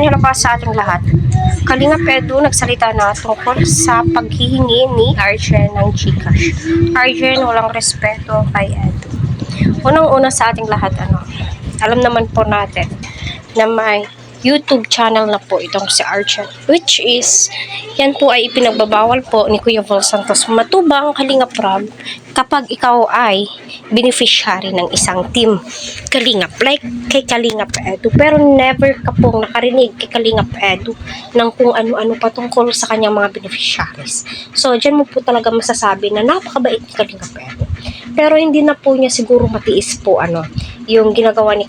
Ayan, halabas sa ating lahat. Kalinga Pedro nagsalita na tungkol sa paghihingi ni Arjen ng Gcash. Arjen, walang respeto kay Edu. Unang-una sa ating lahat, alam naman po natin na may YouTube channel na po itong si Arjen, which is, yan po ay ipinagbabawal po ni Kuya Vol Santos Matubang, Kalingap Rob, kapag ikaw ay beneficiary ng isang team Kalingap, like kay Kalingap Edu, pero never ka pong nakarinig kay Kalingap Edu ng kung ano-ano patungkol sa kanyang mga beneficiaries. So, dyan mo po talaga masasabi na napakabait ni Kalingap Edu. Pero hindi na po niya siguro matiis po yung ginagawa ni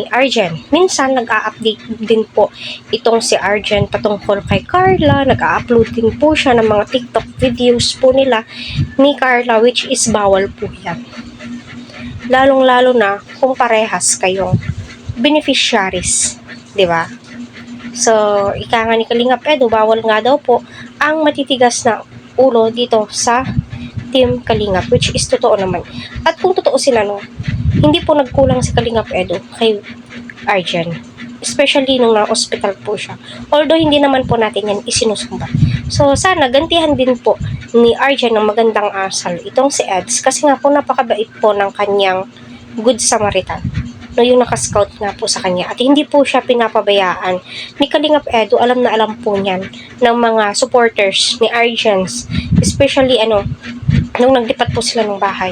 Arjen. Minsan nag-a-update din po itong si Arjen patungkol kay Carla. Nag-a-upload din po siya ng mga TikTok videos po nila ni Carla, which is bawal po yan. Lalong-lalo na kung parehas kayong beneficiaries, di ba? So, ika nga ni Kalingap Edu, bawal nga daw po ang matitigas na ulo dito sa Team Kalingap, which is totoo naman. At kung totoo sila, hindi po nagkulang si Kalingap Edu kay Arjen. Especially nung na-hospital po siya. Although hindi naman po natin yan isinusumba. So sana gantihan din po ni Arjen ng magandang asal itong si Eds. Kasi nga po napakabait po ng kanyang Good Samaritan. Yung nakascout nga po sa kanya. At hindi po siya pinapabayaan ni Kalingap Edu. Alam na alam po niyan ng mga supporters ni Arjens. Especially nung naglipat po sila ng bahay.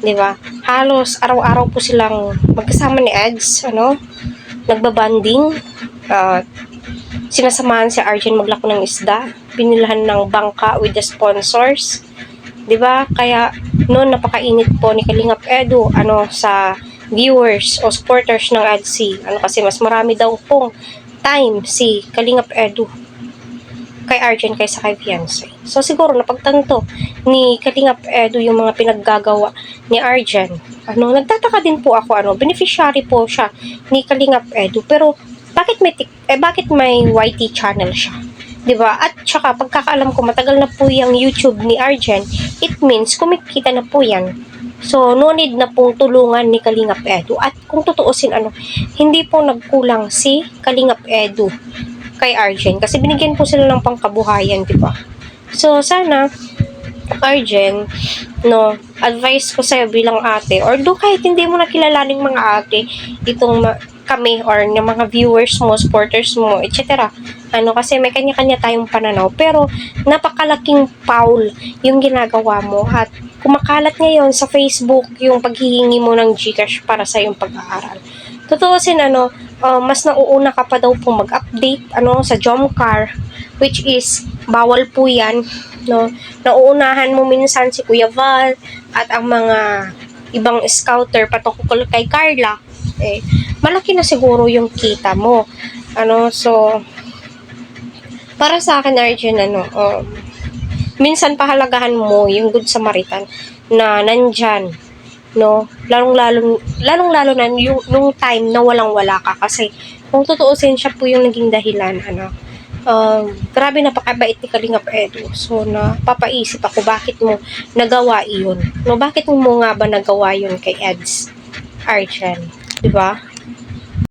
Diba? Halos araw-araw po silang magkasama ni Eds, nagbabanding, sinasamahan si Arjen maglako ng isda, binilhan ng bangka with the sponsors, diba? Kaya noon napakainit po ni Kalingap Edu, sa viewers o supporters ng EDC, kasi mas marami daw pong time si Kalingap Edu kay Arjen kaysa kay fiancé. So siguro napagtanto ni Kalingap Edu yung mga pinaggagawa ni Arjen. Nagtataka din po ako, beneficiary po siya ni Kalingap Edu, pero bakit may YT channel siya? 'Di ba? At saka pagkakaalam ko matagal na po yung YouTube ni Arjen, it means kumikita na po yan. So no need na pong tulungan ni Kalingap Edu. At kung tutuusin hindi po nagkulang si Kalingap Edu kay Arjen kasi binigyan po sila ng pangkabuhayan, di ba? So sana Arjen, advice ko sa'yo bilang ate, or do kahit hindi mo nakilalaning mga ate, itong kami or ng mga viewers mo, supporters mo, etc. Kasi may kanya-kanya tayong pananaw, pero napakalaking foul yung ginagawa mo at kumakalat ngayon sa Facebook yung paghihingi mo ng Gcash para sa iyong pag-aaral. Tutuusin, mas nauuna ka pa daw po mag-update, sa Jomcar, which is, bawal po yan, nauunahan mo minsan si Kuya Val at ang mga ibang scouter patungkol kay Carla, malaki na siguro yung kita mo. So, para sa akin, Arjen, minsan pahalagahan mo yung Good Samaritan na nandyan, lalong-lalo na nung time na walang-wala ka. Kasi, kung tutuusin, siya po yung naging dahilan, grabe napakabait ni Kalingap Edu. So, napapaisip ako, bakit mo nagawa iyon? Bakit mo nga ba nagawa yun kay Eds, Arjen? Diba?